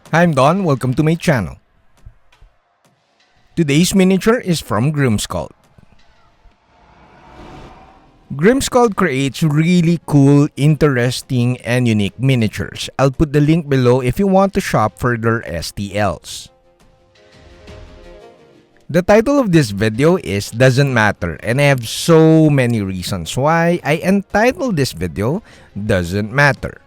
Hi, I'm Don, welcome to my channel. Today's miniature is from Grimskald. Grimskald creates really cool, interesting, and unique miniatures. I'll put the link below if you want to shop for their STLs. The title of this video is Doesn't Matter, and I have so many reasons why I entitled this video Doesn't Matter.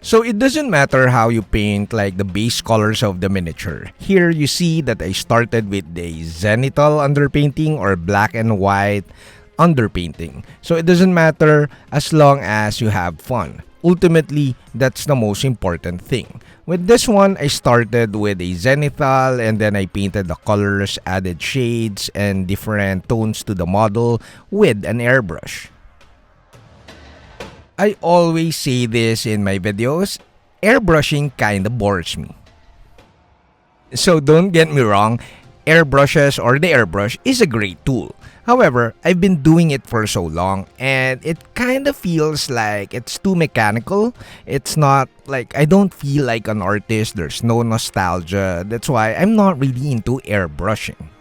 So it doesn't matter how you paint like the base colors of the miniature. Here you see that I started with the zenithal underpainting or black and white underpainting. So it doesn't matter as long as you have fun. Ultimately, that's the most important thing. With this one, I started with a zenithal and then I painted the colors, added shades and different tones to the model with an airbrush. I always say this in my videos, airbrushing kinda bores me. So don't get me wrong, airbrushes or the airbrush is a great tool. However, I've been doing it for so long and it kinda feels like it's too mechanical. It's not like I don't feel like an artist, there's no nostalgia. That's why I'm not really into airbrushing.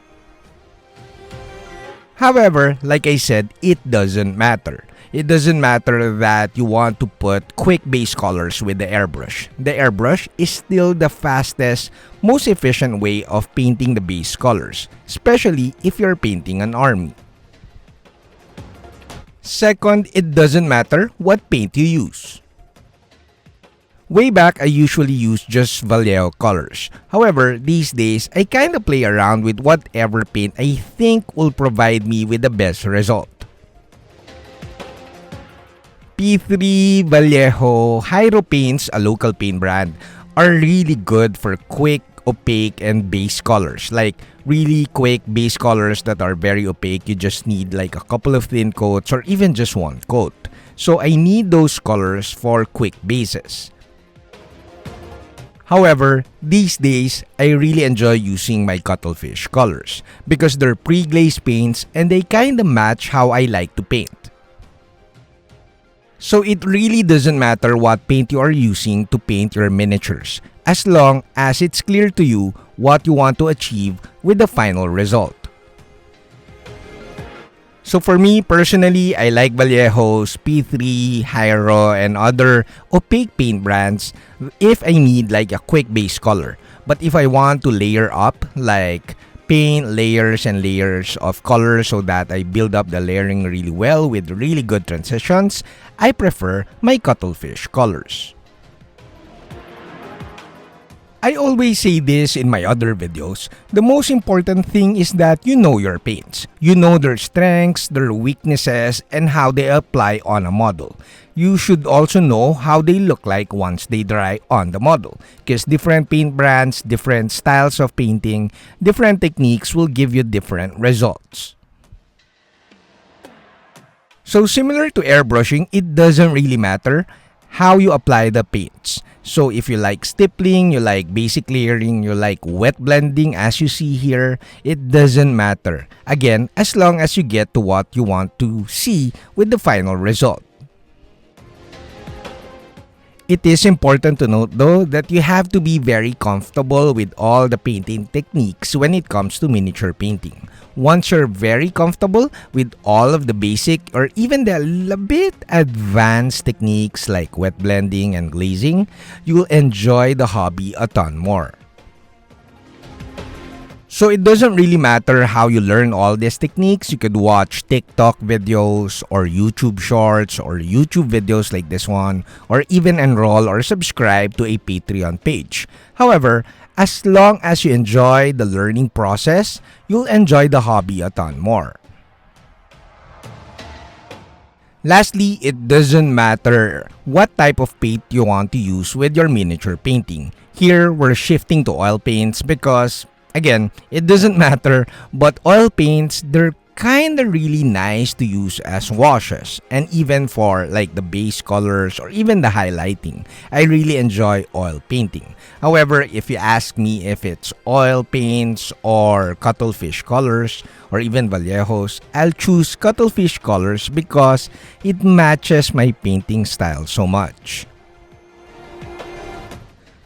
However, like I said, it doesn't matter. It doesn't matter that you want to put quick base colors with the airbrush. The airbrush is still the fastest, most efficient way of painting the base colors, especially if you're painting an army. Second, it doesn't matter what paint you use. Way back, I usually use just Vallejo colors. However, these days, I kinda play around with whatever paint I think will provide me with the best result. P3, Vallejo, Hyro Paints, a local paint brand, are really good for quick, opaque, and base colors. Like really quick base colors that are very opaque, you just need like a couple of thin coats or even just one coat. So I need those colors for quick bases. However, these days, I really enjoy using my cuttlefish colors because they're pre-glazed paints and they kinda match how I like to paint. So it really doesn't matter what paint you are using to paint your miniatures, as long as it's clear to you what you want to achieve with the final result. So for me personally, I like Vallejo's, P3, Hyro, and other opaque paint brands if I need like a quick base color. But if I want to layer up, like paint layers and layers of color so that I build up the layering really well with really good transitions, I prefer my cuttlefish colors. I always say this in my other videos, the most important thing is that you know your paints. You know their strengths, their weaknesses, and how they apply on a model. You should also know how they look like once they dry on the model. Because different paint brands, different styles of painting, different techniques will give you different results. So similar to airbrushing, it doesn't really matter how you apply the paints. So if you like stippling, you like basic layering, you like wet blending as you see here, it doesn't matter. Again, as long as you get to what you want to see with the final result. It is important to note though that you have to be very comfortable with all the painting techniques when it comes to miniature painting. Once you're very comfortable with all of the basic or even the bit advanced techniques like wet blending and glazing, you'll enjoy the hobby a ton more. So it doesn't really matter how you learn all these techniques. You could watch TikTok videos or YouTube shorts or YouTube videos like this one, or even enroll or subscribe to a Patreon page. However, as long as you enjoy the learning process, you'll enjoy the hobby a ton more. Lastly, it doesn't matter what type of paint you want to use with your miniature painting. Here, we're shifting to oil paints because again, it doesn't matter, but oil paints, they're kinda really nice to use as washes and even for like the base colors or even the highlighting. I really enjoy oil painting. However, if you ask me if it's oil paints or cuttlefish colors or even Vallejos, I'll choose cuttlefish colors because it matches my painting style so much.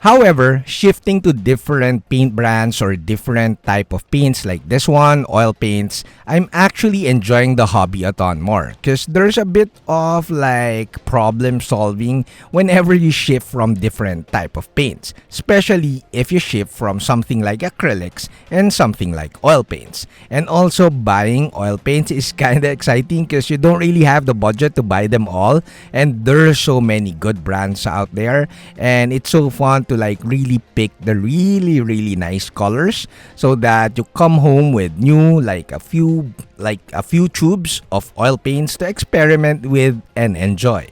However, shifting to different paint brands or different type of paints like this one, oil paints, I'm actually enjoying the hobby a ton more because there's a bit of like problem solving whenever you shift from different type of paints, especially if you shift from something like acrylics and something like oil paints. And also buying oil paints is kind of exciting because you don't really have the budget to buy them all, and there's so many good brands out there, and it's so fun to like really pick the really nice colors so that you come home with new like a few tubes of oil paints to experiment with and enjoy.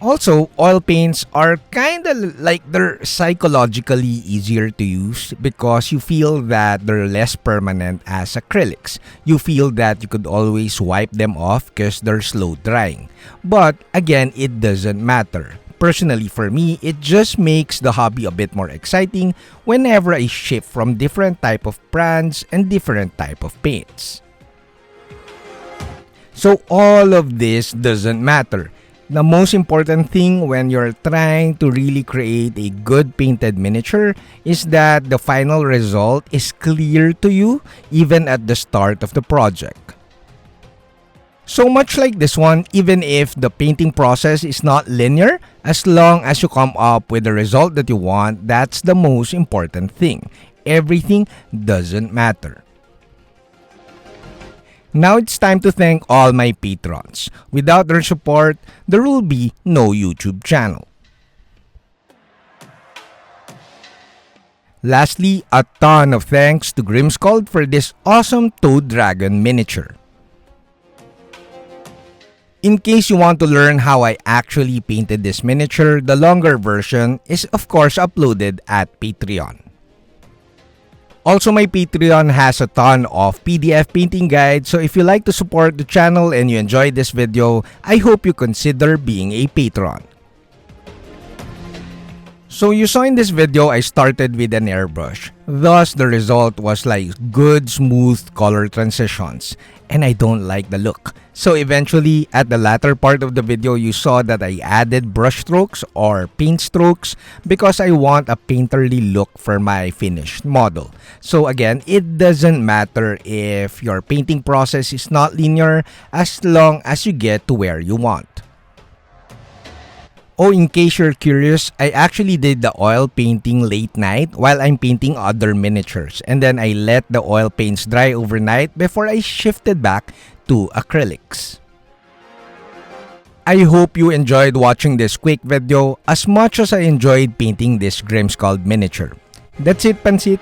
Also, oil paints are kind of like they're psychologically easier to use because you feel that they're less permanent as acrylics. You feel that you could always wipe them off because they're slow drying. But again, it doesn't matter. Personally, for me, it just makes the hobby a bit more exciting whenever I shift from different type of brands and different type of paints. So all of this doesn't matter. The most important thing when you're trying to really create a good painted miniature is that the final result is clear to you even at the start of the project. So much like this one, even if the painting process is not linear, as long as you come up with the result that you want, that's the most important thing. Everything doesn't matter. Now it's time to thank all my patrons. Without their support, there will be no YouTube channel. Lastly, a ton of thanks to Grimskald for this awesome Toad Dragon miniature. In case you want to learn how I actually painted this miniature, the longer version is of course uploaded at Patreon. Also, my Patreon has a ton of PDF painting guides, so if you like to support the channel and you enjoyed this video, I hope you consider being a patron. So you saw in this video, I started with an airbrush. Thus, the result was like good, smooth color transitions. And I don't like the look. So eventually, at the latter part of the video, you saw that I added brush strokes or paint strokes because I want a painterly look for my finished model. So again, it doesn't matter if your painting process is not linear as long as you get to where you want. Oh, in case you're curious, I actually did the oil painting late night while I'm painting other miniatures, and then I let the oil paints dry overnight before I shifted back to acrylics. I hope you enjoyed watching this quick video as much as I enjoyed painting this Grimskald miniature. That's it, Pansit!